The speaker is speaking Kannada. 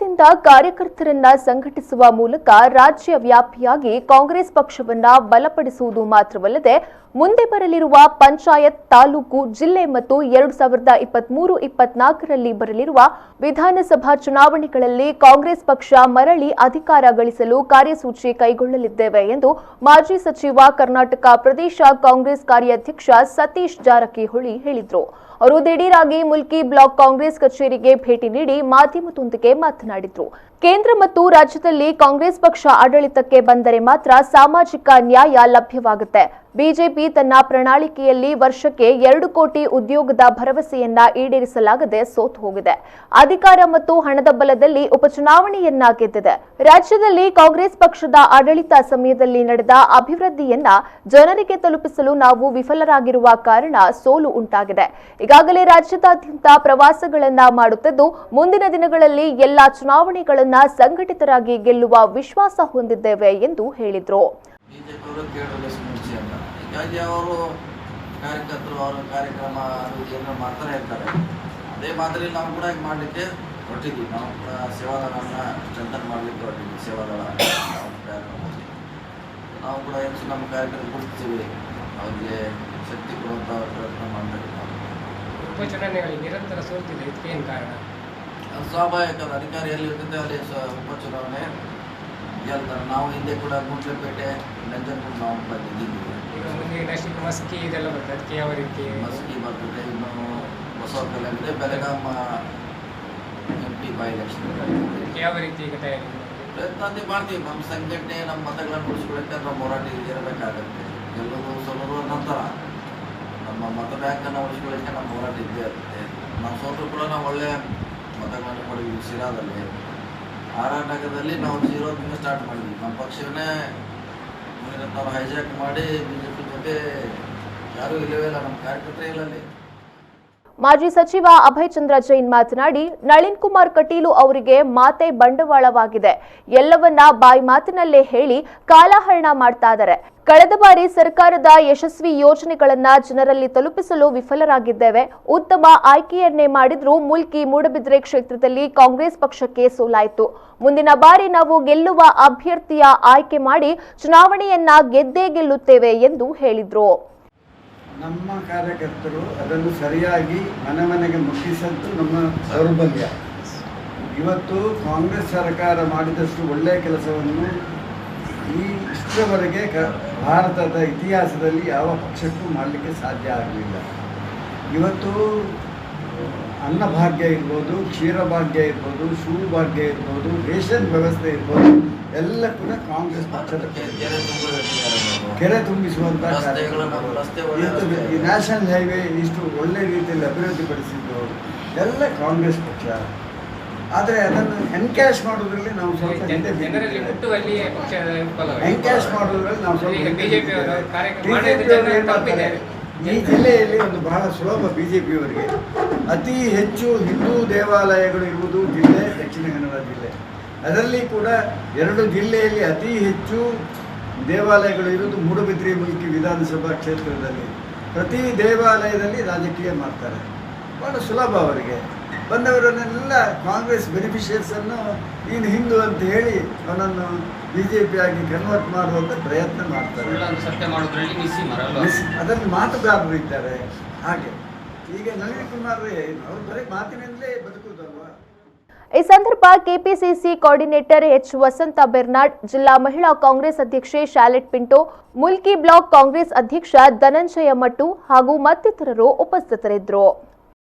ಶ್ರಮದಿಂದ ಕಾರ್ಯಕರ್ತರನ್ನ ಸಂಘಟಿಸುವ ಮೂಲಕ ರಾಜ್ಯ ವ್ಯಾಪಿಯಾಗಿ ಕಾಂಗ್ರೆಸ್ ಪಕ್ಷವನ್ನ ಬಲಪಡಿಸುವುದು ಮಾತ್ರವಲ್ಲದೆ ಮುಂದೆ ಬರಲಿರುವ ಪಂಚಾಯತ್, ತಾಲೂಕು, ಜಿಲ್ಲೆ ಮತ್ತು 2023-24ರಲ್ಲಿ ಬರಲಿರುವ ವಿಧಾನಸಭಾ ಚುನಾವಣೆಗಳಲ್ಲಿ ಕಾಂಗ್ರೆಸ್ ಪಕ್ಷ ಮರಳಿ ಅಧಿಕಾರ ಗಳಿಸಲು ಕಾರ್ಯಸೂಚಿ ಕೈಗೊಳ್ಳಲಿದ್ದೇವೆ ಎಂದು ಮಾಜಿ ಸಚಿವ, ಕರ್ನಾಟಕ ಪ್ರದೇಶ ಕಾಂಗ್ರೆಸ್ ಕಾರ್ಯಾಧ್ಯಕ್ಷ ಸತೀಶ್ ಜಾರಕಿಹೊಳಿ ಹೇಳಿದರು. ಅವರು ದಿಢೀರಾಗಿ ಮುಲ್ಕಿ ಬ್ಲಾಕ್ ಕಾಂಗ್ರೆಸ್ ಕಚೇರಿಗೆ ಭೇಟಿ ನೀಡಿ ಮಾಧ್ಯಮದೊಂದಿಗೆ ಮಾತನಾಡಿದರು. ಕೇಂದ್ರ ಮತ್ತು ರಾಜ್ಯದಲ್ಲಿ ಕಾಂಗ್ರೆಸ್ ಪಕ್ಷ ಆಡಳಿತಕ್ಕೆ ಬಂದರೆ ಮಾತ್ರ ಸಾಮಾಜಿಕ ನ್ಯಾಯ ಲಭ್ಯವಾಗುತ್ತೆ. ಬಿಜೆಪಿ ತನ್ನ ಪ್ರಣಾಳಿಕೆಯಲ್ಲಿ ವರ್ಷಕ್ಕೆ 2 ಕೋಟಿ ಉದ್ಯೋಗದ ಭರವಸೆಯನ್ನ ಈಡೇರಿಸಲಾಗದೆ ಸೋತು ಹೋಗಿದೆ. ಅಧಿಕಾರ ಮತ್ತು ಹಣದ ಬಲದಲ್ಲಿ ಉಪಚುನಾವಣೆಯನ್ನ ಗೆದ್ದಿದೆ. ರಾಜ್ಯದಲ್ಲಿ ಕಾಂಗ್ರೆಸ್ ಪಕ್ಷದ ಆಡಳಿತ ಸಮಯದಲ್ಲಿ ನಡೆದ ಅಭಿವೃದ್ಧಿಯನ್ನ ಜನರಿಗೆ ತಲುಪಿಸಲು ನಾವು ವಿಫಲರಾಗಿರುವ ಕಾರಣ ಸೋಲು ಉಂಟಾಗಿದೆ. ಈಗಾಗಲೇ ರಾಜ್ಯದಾದ್ಯಂತ ಪ್ರವಾಸಗಳನ್ನ ಮಾಡುತ್ತಿದ್ದು, ಮುಂದಿನ ದಿನಗಳಲ್ಲಿ ಎಲ್ಲಾ ಚುನಾವಣೆಗಳನ್ನ ಸಂಘಟಿತರಾಗಿ ಗೆಲ್ಲುವ ವಿಶ್ವಾಸ ಹೊಂದಿದ್ದೇವೆ ಎಂದು ಹೇಳಿದರು. ಹೀಗಾಗಿ ಅವರು ಕಾರ್ಯಕರ್ತರು ಅವರ ಕಾರ್ಯಕ್ರಮ ಏನೋ ಮಾಡ್ತಾನೆ ಇರ್ತಾರೆ. ಅದೇ ಮಾದರಿಯಲ್ಲಿ ನಾವು ಕೂಡ ಈಗ ಮಾಡಲಿಕ್ಕೆ ಹೊರಟಿದ್ವಿ. ನಾವು ಕೂಡ ಸೇವಾದಳನ ಸ್ಟ್ರೆಂಥನ್ ಮಾಡಲಿಕ್ಕೆ ಹೊರಟಿದ್ವಿ. ಸೇವಾದಳ ನಾವು ಕೂಡ ಹೆಚ್ಚು ನಮ್ಮ ಕಾರ್ಯಕರ್ತರು ಗುರುತಿಸ್ತೀವಿ. ಅವರಿಗೆ ಶಕ್ತಿ ಕೊಡುವಂಥ ಪ್ರಯತ್ನ ಮಾಡಬೇಕು. ಉಪಚುನಾವಣೆಗಳಿಗೆ ನಿರಂತರ ಸೋಲ್ತಿದೆ, ಇದಕ್ಕೇನು ಕಾರಣ? ಅದು ಸ್ವಾಭಾವಿಕ. ಅಧಿಕಾರಿ ಎಲ್ಲಿರ್ತದೆ ಅಲ್ಲಿ ಉಪಚುನಾವಣೆ ಗೆಲ್ತಾರೆ. ನಾವು ಹಿಂದೆ ಕೂಡ ಗುಂಡ್ಲಪೇಟೆ, ನಂಜನಗೂಡು ನಾವು ಬಂದಿದ್ದೀವಿ. ಈಗ ಮುಂದೆ ನೆಕ್ಸ್ಟ್ ಮಸ್ಕಿ ಇದೆಲ್ಲ ಬರ್ತದೆ, ಅದಕ್ಕೆ ಯಾವ ರೀತಿ? ಮಸ್ಕಿ ಬರ್ತದೆ, ಇನ್ನು ಹೊಸ ಕಲೆ ಬೆಳಗಾಂ MP ಬೈ ಎಲೆಕ್ಷನ್ ಯಾವ ರೀತಿ ಈಗ ತಯಾರಿ ಪ್ರಯತ್ನ ಮಾಡ್ತೀವಿ. ನಮ್ಮ ಸಂಘಟನೆ, ನಮ್ಮ ಮತಗಳನ್ನು ಉಳಿಸ್ಕೊಳ್ಳೋಕ್ಕೆ ನಮ್ಮ ಹೋರಾಟ ಇರಬೇಕಾಗತ್ತೆ. ಗೆಲ್ಲೋದು ಸೋಲೋದು ನಂತರ ನಮ್ಮ ಮತ ಬ್ಯಾಂಕನ್ನು ಉಳಿಸ್ಕೊಳ್ಳೋಕ್ಕೆ ನಮ್ಮ ಹೋರಾಟ ಇದ್ದೇ ಇರುತ್ತೆ. ನಾವು ಸೋತರು ಕೂಡ ನಾವು ಒಳ್ಳೆಯ ಮತಗಳನ್ನು ಕೊಡಿದ್ವಿ. ಶಿರಾದಲ್ಲಿ ನಗರದಲ್ಲಿ ನಾವು 0ದಿಂದ ಸ್ಟಾರ್ಟ್ ಮಾಡಿದ್ವಿ. ನಮ್ಮ ಪಕ್ಷವನ್ನೇ ನಾವು ಹೈಜಾಕ್ ಮಾಡಿ ಬಿಜೆಪಿ ಜೊತೆ ಯಾರೂ ಇಲ್ಲವೇ ಇಲ್ಲ, ನಮ್ಮ ಕಾರ್ಯಕರ್ತರೇ ಇಲ್ಲಲ್ಲಿ. ಮಾಜಿ ಸಚಿವ ಅಭಯ್ ಚಂದ್ರ ಜೈನ್ ಮಾತನಾಡಿ, ನಳಿನ್ ಕುಮಾರ್ ಕಟೀಲು ಅವರಿಗೆ ಮಾತೆ ಬಂಡವಾಳವಾಗಿದೆ. ಎಲ್ಲವನ್ನ ಬಾಯಿ ಮಾತಿನಲ್ಲೇ ಹೇಳಿ ಕಾಲಹರಣ ಮಾಡ್ತಾ ಇದ್ದಾರೆ. ಕಳೆದ ಬಾರಿ ಸರ್ಕಾರದ ಯಶಸ್ವಿ ಯೋಜನೆಗಳನ್ನ ಜನರಲ್ಲಿ ತಲುಪಿಸಲು ವಿಫಲರಾಗಿದ್ದೇವೆ. ಉತ್ತಮ ಆಯ್ಕೆಯನ್ನೇ ಮಾಡಿದ್ರೂ ಮುಲ್ಕಿ, ಮೂಡಬಿದ್ರೆ ಕ್ಷೇತ್ರದಲ್ಲಿ ಕಾಂಗ್ರೆಸ್ ಪಕ್ಷಕ್ಕೆ ಸೋಲಾಯಿತು. ಮುಂದಿನ ಬಾರಿ ನಾವು ಗೆಲ್ಲುವ ಅಭ್ಯರ್ಥಿಯ ಆಯ್ಕೆ ಮಾಡಿ ಚುನಾವಣೆಯನ್ನ ಗೆದ್ದೇ ಗೆಲ್ಲುತ್ತೇವೆ ಎಂದು ಹೇಳಿದ್ರು. ನಮ್ಮ ಕಾರ್ಯಕರ್ತರು ಅದನ್ನು ಸರಿಯಾಗಿ ಮನೆ ಮನೆಗೆ ಮುಟ್ಟಿಸದ್ದು ನಮ್ಮ ದೌರ್ಬಲ್ಯ. ಇವತ್ತು ಕಾಂಗ್ರೆಸ್ ಸರ್ಕಾರ ಮಾಡಿದಷ್ಟು ಒಳ್ಳೆಯ ಕೆಲಸವನ್ನು ಇಷ್ಟರವರೆಗೆ ಭಾರತದ ಇತಿಹಾಸದಲ್ಲಿ ಯಾವ ಪಕ್ಷಕ್ಕೂ ಮಾಡಲಿಕ್ಕೆ ಸಾಧ್ಯ ಆಗಲಿಲ್ಲ. ಇವತ್ತು ಅನ್ನಭಾಗ್ಯ ಇರ್ಬೋದು, ಕ್ಷೀರಭಾಗ್ಯ ಇರ್ಬೋದು, ಶೂಭಾಗ್ಯ ಇರ್ಬೋದು, ರೇಷನ್ ವ್ಯವಸ್ಥೆ ಇರ್ಬೋದು, ಎಲ್ಲ ಕೂಡ ಕಾಂಗ್ರೆಸ್ ಪಕ್ಷದ ಕೆರೆ ತುಂಬಿಸುವಂಥ ಈ ನ್ಯಾಷನಲ್ ಹೈವೇ ಇಷ್ಟು ಒಳ್ಳೆ ರೀತಿಯಲ್ಲಿ ಅಭಿವೃದ್ಧಿಪಡಿಸಿದ್ದು ಎಲ್ಲ ಕಾಂಗ್ರೆಸ್ ಪಕ್ಷ. ಆದರೆ ಅದನ್ನು ಎನ್ಕ್ಯಾಶ್ ಮಾಡೋದ್ರಲ್ಲಿ ನಾವು ಸ್ವಲ್ಪ ಎನ್ಕ್ಯಾಶ್ ಮಾಡೋದ್ರಲ್ಲಿ ನಾವು ಸ್ವಲ್ಪ ಈ ಜಿಲ್ಲೆಯಲ್ಲಿ ಒಂದು ಬಹಳ ಸುಲಭ ಬಿಜೆಪಿಯವರಿಗೆ ಅತಿ ಹೆಚ್ಚು ಹಿಂದೂ ದೇವಾಲಯಗಳು ಇರುವುದು ಜಿಲ್ಲೆ ದಕ್ಷಿಣ ಕನ್ನಡ ಜಿಲ್ಲೆ. ಅದರಲ್ಲಿ ಕೂಡ 2 ಜಿಲ್ಲೆಯಲ್ಲಿ ಅತಿ ಹೆಚ್ಚು ದೇವಾಲಯಗಳು ಇರುವುದು ಮೂಡಬಿದ್ರೆ, ಮುಲ್ಕಿ ವಿಧಾನಸಭಾ ಕ್ಷೇತ್ರದಲ್ಲಿ. ಪ್ರತಿ ದೇವಾಲಯದಲ್ಲಿ ರಾಜಕೀಯ ಮಾಡ್ತಾರೆ. ಬಹಳ ಸುಲಭ ಅವರಿಗೆ. ಬಂದವರನ್ನೆಲ್ಲ ಕಾಂಗ್ರೆಸ್ ಬೆನಿಫಿಷಿಯರ್ಸನ್ನು ಇನ್ನು ಹಿಂದೂ ಅಂತ ಹೇಳಿ ಅವನನ್ನು BJP ಆಗಿ ಕನ್ವರ್ಟ್ ಮಾಡುವಂಥ ಪ್ರಯತ್ನ ಮಾಡ್ತಾರೆ. ಅದರಲ್ಲಿ ಮಾತುಗಾರರು ಇದ್ದಾರೆ. ಹಾಗೆ ಈಗ ನಳಿನ್ ಕುಮಾರ್ ಅವರು ಬರೀ ಮಾತಿನಿಂದಲೇ ಬದುಕುವುದಲ್ವಾ? ಈ ಸಂದರ್ಭ ಕೆಪಿಸಿಸಿ ಕೋಆರ್ಡಿನೇಟರ್ ಎಚ್ ವಸಂತ ಬೆರ್ನಾಡ್, ಜಿಲ್ಲಾ ಮಹಿಳಾ ಕಾಂಗ್ರೆಸ್ ಅಧ್ಯಕ್ಷೆ ಶಾಲೆಟ್ ಪಿಂಟೋ, ಮುಲ್ಕಿ ಬ್ಲಾಕ್ ಕಾಂಗ್ರೆಸ್ ಅಧ್ಯಕ್ಷ ಧನಂಜಯ ಮಟ್ಟು ಹಾಗೂ ಮತ್ತಿತರರು ಉಪಸ್ಥಿತರಿದ್ದರು.